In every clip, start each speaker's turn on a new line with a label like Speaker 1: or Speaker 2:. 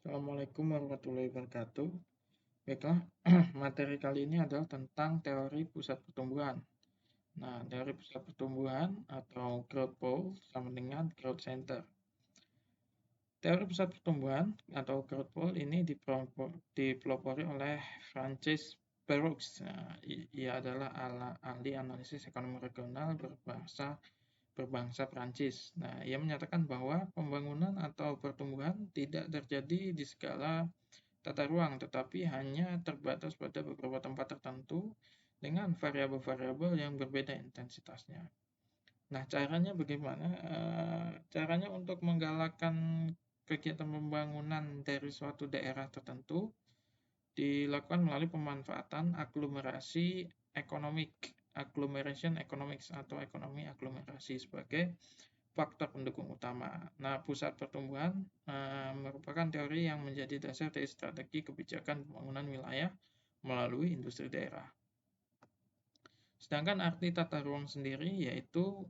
Speaker 1: Assalamualaikum warahmatullahi wabarakatuh. Baiklah, materi kali ini adalah tentang teori pusat pertumbuhan. Nah, teori pusat pertumbuhan atau growth pole sama dengan growth center. Teori pusat pertumbuhan atau growth pole ini dipelopori oleh Francis Perroux. Nah, ia adalah ahli analisis ekonomi regional berbangsa Prancis. Nah, ia menyatakan bahwa pembangunan atau pertumbuhan tidak terjadi di segala tata ruang, tetapi hanya terbatas pada beberapa tempat tertentu dengan variabel-variabel yang berbeda intensitasnya. Nah, caranya bagaimana? Caranya untuk menggalakkan kegiatan pembangunan dari suatu daerah tertentu dilakukan melalui pemanfaatan aglomerasi ekonomik, agglomeration economics atau ekonomi aglomerasi sebagai faktor pendukung utama. Nah, pusat pertumbuhan merupakan teori yang menjadi dasar dari strategi kebijakan pembangunan wilayah melalui industri daerah. Sedangkan arti tata ruang sendiri yaitu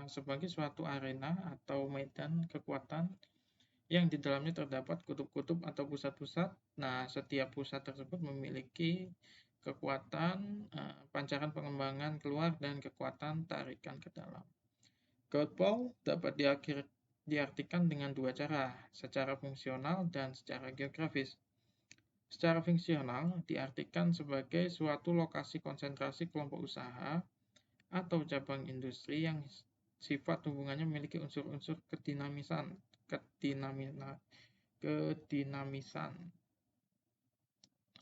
Speaker 1: sebagai suatu arena atau medan kekuatan yang di dalamnya terdapat kutub-kutub atau pusat-pusat. Nah, setiap pusat tersebut memiliki kekuatan pancaran pengembangan keluar dan kekuatan tarikan ke dalam. Growth pole dapat diartikan dengan dua cara, secara fungsional dan secara geografis. Secara fungsional diartikan sebagai suatu lokasi konsentrasi kelompok usaha atau cabang industri yang sifat hubungannya memiliki unsur-unsur kedinamisan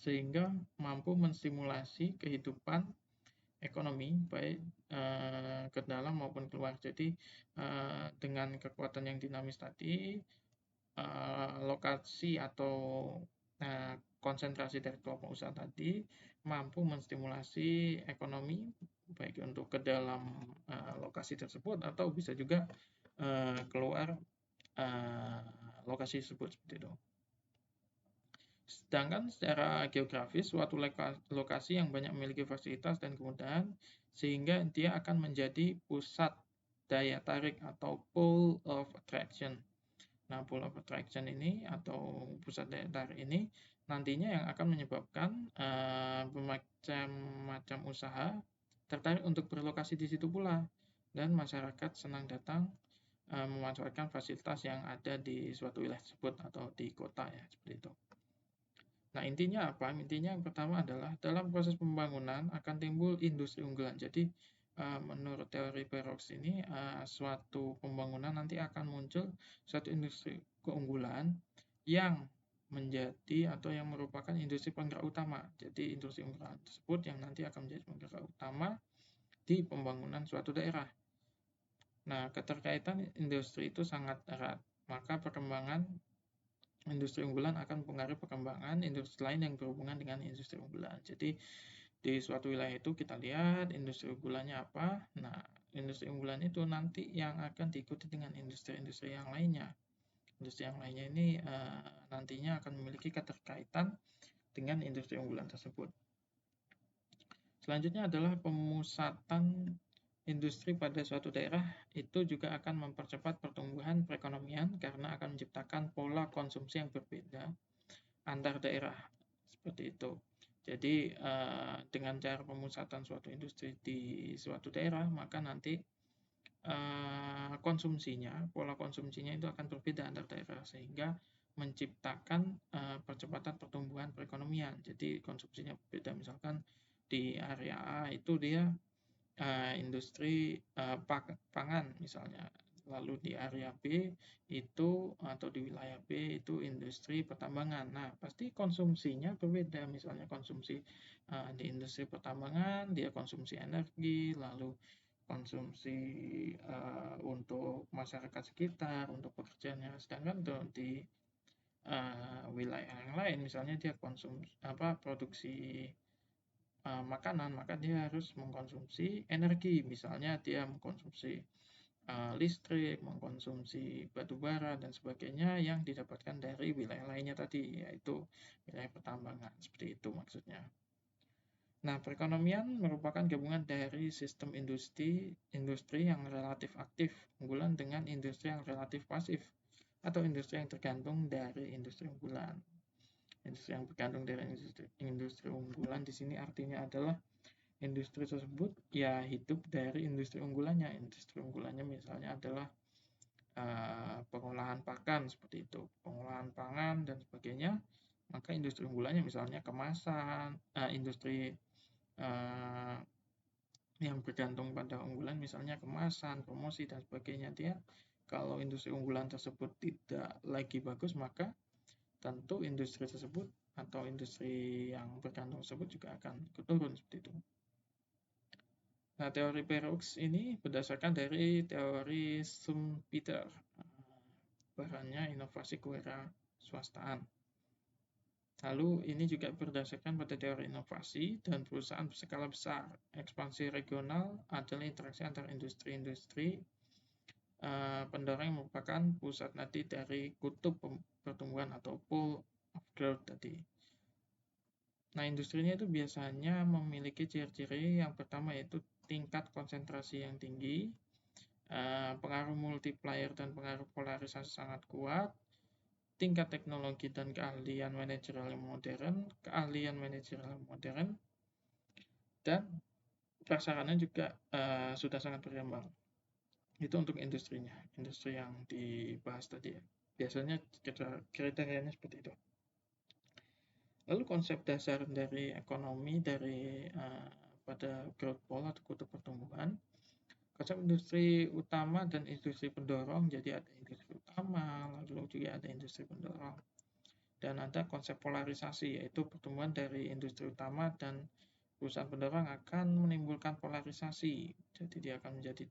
Speaker 1: sehingga mampu menstimulasi kehidupan ekonomi baik ke dalam maupun keluar. Jadi dengan kekuatan yang dinamis tadi, lokasi atau konsentrasi dari kelompok usaha tadi mampu menstimulasi ekonomi baik untuk ke dalam lokasi tersebut atau bisa juga keluar lokasi tersebut seperti itu. Sedangkan secara geografis, suatu lokasi yang banyak memiliki fasilitas dan kemudahan, sehingga dia akan menjadi pusat daya tarik atau pull of attraction. Nah, pull of attraction ini atau pusat daya tarik ini nantinya yang akan menyebabkan bermacam-macam usaha tertarik untuk berlokasi di situ pula. Dan masyarakat senang datang memanfaatkan fasilitas yang ada di suatu wilayah tersebut atau di kota ya, seperti itu. Nah, intinya apa? Intinya yang pertama adalah dalam proses pembangunan akan timbul industri unggulan. Jadi, menurut teori Perroux ini, suatu pembangunan nanti akan muncul suatu industri keunggulan yang menjadi atau yang merupakan industri penggerak utama. Jadi, industri unggulan tersebut yang nanti akan menjadi penggerak utama di pembangunan suatu daerah. Nah, keterkaitan industri itu sangat erat. Maka perkembangan industri unggulan akan mempengaruhi perkembangan industri lain yang berhubungan dengan industri unggulan. Jadi di suatu wilayah itu kita lihat industri unggulannya apa. Nah, industri unggulan itu nanti yang akan diikuti dengan industri-industri yang lainnya. Industri yang lainnya ini nantinya akan memiliki keterkaitan dengan industri unggulan tersebut. Selanjutnya adalah pemusatan industri pada suatu daerah itu juga akan mempercepat pertumbuhan perekonomian karena akan menciptakan pola konsumsi yang berbeda antar daerah seperti itu. Jadi dengan cara pemusatan suatu industri di suatu daerah maka nanti pola konsumsinya itu akan berbeda antar daerah sehingga menciptakan percepatan pertumbuhan perekonomian. Jadi konsumsinya berbeda, misalkan di area A itu dia industri pangan misalnya, lalu di area B itu atau di wilayah B itu industri pertambangan. Nah, pasti konsumsinya berbeda, misalnya konsumsi di industri pertambangan dia konsumsi energi, lalu konsumsi untuk masyarakat sekitar, untuk pekerjaannya, sedangkan di wilayah yang lain misalnya dia produksi makanan, maka dia harus mengkonsumsi energi, misalnya dia mengkonsumsi listrik, mengkonsumsi batu bara dan sebagainya yang didapatkan dari wilayah lainnya tadi, yaitu wilayah pertambangan. Seperti itu maksudnya. Nah, perekonomian merupakan gabungan dari sistem industri yang relatif aktif unggulan dengan industri yang relatif pasif atau industri yang tergantung dari industri unggulan. Industri yang tergantung dari industri unggulan di sini artinya adalah industri tersebut ya hidup dari industri unggulannya. Industri unggulannya misalnya adalah pengolahan pakan seperti itu, pengolahan pangan dan sebagainya. Maka industri unggulannya misalnya kemasan, industri yang bergantung pada unggulan misalnya kemasan, promosi dan sebagainya. Dia kalau industri unggulan tersebut tidak lagi bagus, maka tentu industri tersebut atau industri yang bergantung tersebut juga akan turun seperti itu. Nah, teori Perroux ini berdasarkan dari teori Schumpeter, bahannya inovasi kewirausahaan. Lalu ini juga berdasarkan pada teori inovasi dan perusahaan berskala besar. Ekspansi regional adalah interaksi antara industri-industri pendorong yang merupakan pusat nanti dari kutub pertumbuhan atau pole of growth tadi. Nah, industrinya itu biasanya memiliki ciri-ciri yang pertama yaitu tingkat konsentrasi yang tinggi, pengaruh multiplier dan pengaruh polarisasi sangat kuat, tingkat teknologi dan keahlian manajerial yang modern, dan prasarana juga sudah sangat berkembang. Itu untuk industrinya, industri yang dibahas tadi ya. Biasanya kriterianya seperti itu. Lalu konsep dasar dari ekonomi pada growth pole atau kutub pertumbuhan. Konsep industri utama dan industri pendorong, jadi ada industri utama, lalu juga ada industri pendorong. Dan ada konsep polarisasi, yaitu pertumbuhan dari industri utama dan perusahaan pendorong akan menimbulkan polarisasi. Jadi dia akan menjadi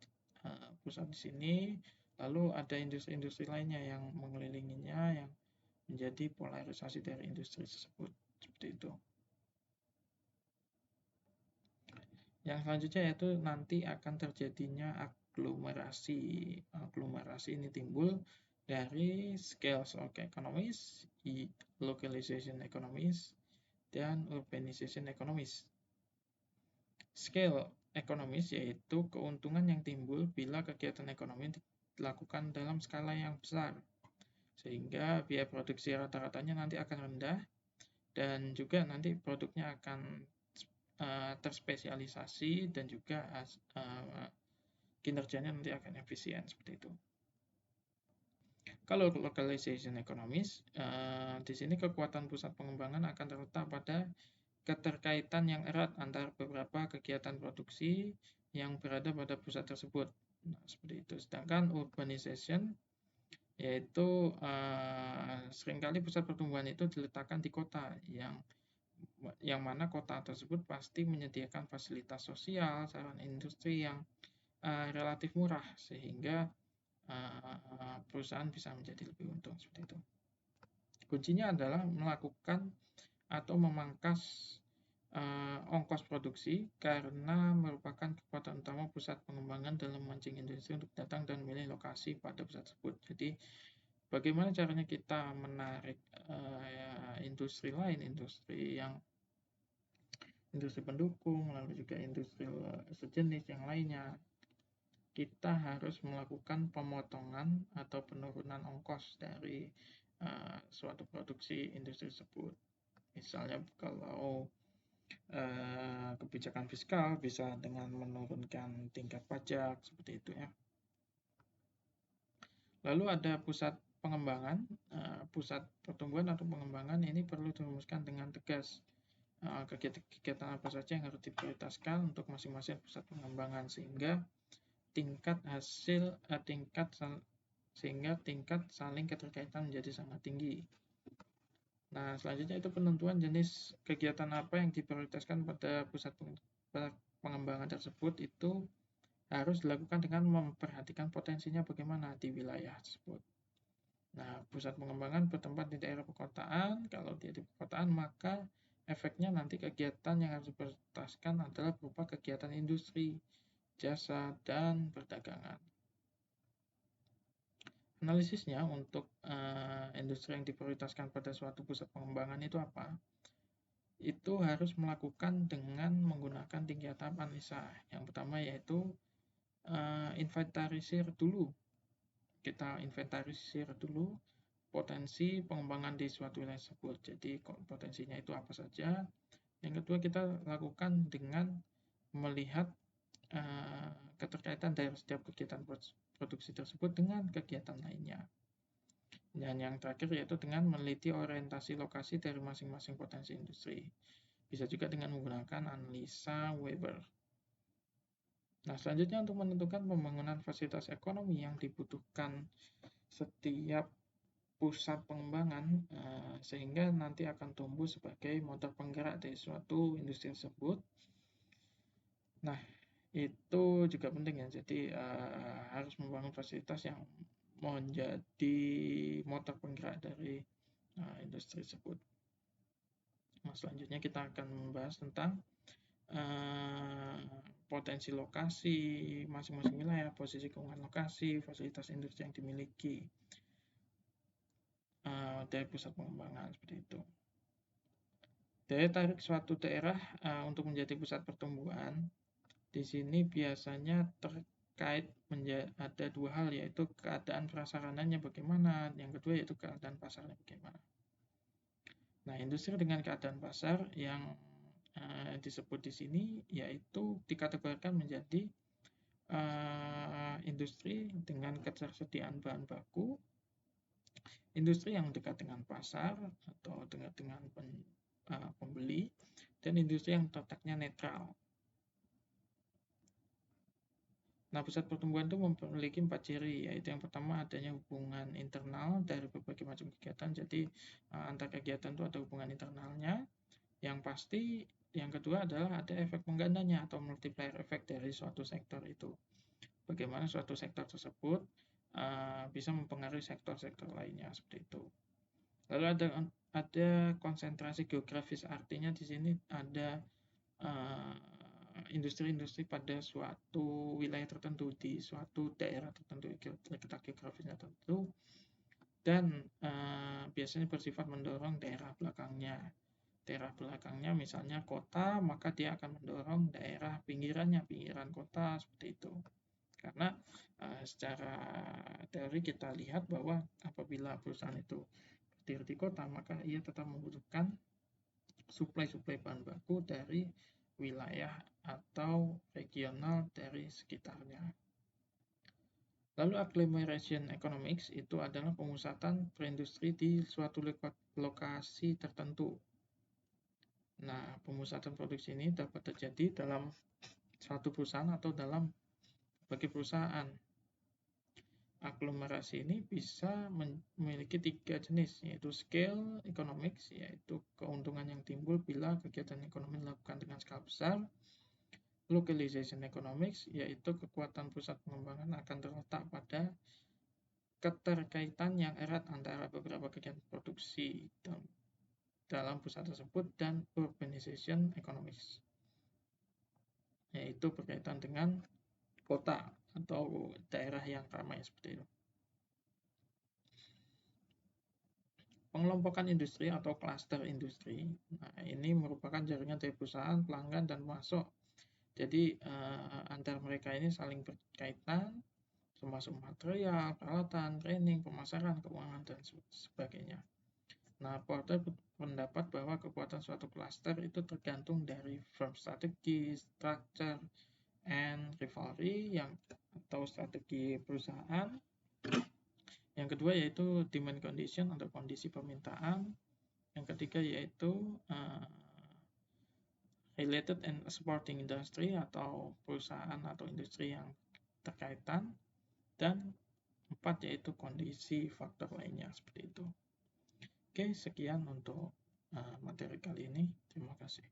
Speaker 1: pusat di sini, lalu ada industri-industri lainnya yang mengelilinginya yang menjadi polarisasi dari industri tersebut. Seperti itu. Yang selanjutnya yaitu nanti akan terjadinya aglomerasi. Aglomerasi ini timbul dari scale economies, localization economies, dan urbanization economies. Scale economies yaitu keuntungan yang timbul bila kegiatan ekonomi dilakukan dalam skala yang besar, sehingga biaya produksi rata-ratanya nanti akan rendah, dan juga nanti produknya akan terspesialisasi dan juga kinerjanya nanti akan efisien seperti itu. Kalau localization economies, di sini kekuatan pusat pengembangan akan terletak pada keterkaitan yang erat antara beberapa kegiatan produksi yang berada pada pusat tersebut. Nah, seperti itu. Sedangkan urbanization yaitu seringkali pusat pertumbuhan itu diletakkan di kota yang mana kota tersebut pasti menyediakan fasilitas sosial, sarana industri yang relatif murah sehingga perusahaan bisa menjadi lebih untung seperti itu. Kuncinya adalah melakukan atau memangkas ongkos produksi karena merupakan kekuatan utama pusat pengembangan dalam memancing industri untuk datang dan memilih lokasi pada pusat tersebut. Jadi bagaimana caranya kita menarik industri lain, industri pendukung, lalu juga industri sejenis yang lainnya. Kita harus melakukan pemotongan atau penurunan ongkos dari suatu produksi industri tersebut. Misalnya kalau kebijakan fiskal bisa dengan menurunkan tingkat pajak seperti itu ya. Lalu ada pusat pengembangan, pusat pertumbuhan atau pengembangan ini perlu dirumuskan dengan tegas. Kegiatan apa saja yang harus diprioritaskan untuk masing-masing pusat pengembangan sehingga tingkat saling keterkaitan menjadi sangat tinggi. Nah, selanjutnya itu penentuan jenis kegiatan apa yang diprioritaskan pada pusat pengembangan tersebut itu harus dilakukan dengan memperhatikan potensinya bagaimana di wilayah tersebut. Nah, pusat pengembangan bertempat di daerah perkotaan. Kalau dia di perkotaan, maka efeknya nanti kegiatan yang harus diprioritaskan adalah berupa kegiatan industri, jasa, dan perdagangan. Analisisnya untuk industri yang diprioritaskan pada suatu pusat pengembangan itu apa? Itu harus melakukan dengan menggunakan 3 tahap analisa. Yang pertama yaitu inventarisir dulu kita inventarisir dulu potensi pengembangan di suatu wilayah tersebut. Jadi potensinya itu apa saja. Yang kedua, kita lakukan dengan melihat keterkaitan dari setiap kegiatan produksi tersebut dengan kegiatan lainnya. Dan yang terakhir yaitu dengan meneliti orientasi lokasi dari masing-masing potensi industri. Bisa juga dengan menggunakan analisa Weber. Nah, selanjutnya untuk menentukan pembangunan fasilitas ekonomi yang dibutuhkan setiap pusat pengembangan sehingga nanti akan tumbuh sebagai motor penggerak dari suatu industri tersebut. Nah, itu juga penting ya. Jadi harus membangun fasilitas yang menjadi motor penggerak dari industri tersebut. Nah, selanjutnya kita akan membahas tentang potensi lokasi masing-masing wilayah, posisi keunggulan lokasi, fasilitas industri yang dimiliki dari pusat pengembangan, seperti itu. Daya tarik suatu daerah untuk menjadi pusat pertumbuhan di sini biasanya terkait ada dua hal, yaitu keadaan prasarananya bagaimana, yang kedua yaitu keadaan pasarnya bagaimana. Nah, industri dengan keadaan pasar yang disebut di sini yaitu dikategorikan menjadi industri dengan ketersediaan bahan baku, industri yang dekat dengan pasar atau dekat dengan pembeli, dan industri yang letaknya netral. Nah, pusat pertumbuhan itu memiliki 4 ciri, yaitu yang pertama adanya hubungan internal dari berbagai macam kegiatan. Jadi antar kegiatan itu ada hubungan internalnya. Yang pasti yang kedua adalah ada efek penggandanya atau multiplier effect dari suatu sektor itu. Bagaimana suatu sektor tersebut bisa mempengaruhi sektor-sektor lainnya, seperti itu. Lalu ada konsentrasi geografis, artinya di sini ada industri-industri pada suatu wilayah tertentu, di suatu daerah tertentu, letak geografisnya tertentu, dan biasanya bersifat mendorong daerah belakangnya. Daerah belakangnya misalnya kota, maka dia akan mendorong daerah pinggirannya, pinggiran kota, seperti itu. Karena secara teori kita lihat bahwa apabila perusahaan itu berdiri di kota, maka ia tetap membutuhkan suplai bahan baku dari wilayah atau regional dari sekitarnya. Lalu agglomeration economics itu adalah pemusatan perindustri di suatu lokasi tertentu. Nah, pemusatan produksi ini dapat terjadi dalam suatu perusahaan atau dalam berbagai perusahaan. Aglomerasi ini bisa memiliki 3 jenis, yaitu scale economics, yaitu keuntungan yang timbul bila kegiatan ekonomi dilakukan dengan skala besar. Localization economics, yaitu kekuatan pusat pengembangan akan terletak pada keterkaitan yang erat antara beberapa kegiatan produksi dalam pusat tersebut, dan urbanization economics, yaitu berkaitan dengan kota atau daerah yang ramai, seperti itu. Pengelompokan industri atau klaster industri. Nah, ini merupakan jaringan dari perusahaan, pelanggan, dan pemasok. Jadi antar mereka ini saling berkaitan, termasuk material, peralatan, training, pemasaran, keuangan, dan sebagainya. Nah, Porter berpendapat bahwa kekuatan suatu klaster itu tergantung dari firm strategi, structure, and rivalry atau strategi perusahaan. Yang kedua yaitu demand condition atau kondisi permintaan. Yang ketiga yaitu related and supporting industry atau perusahaan atau industri yang terkaitan. Dan 4 yaitu kondisi faktor lainnya, seperti itu. Oke, sekian untuk materi kali ini. Terima kasih.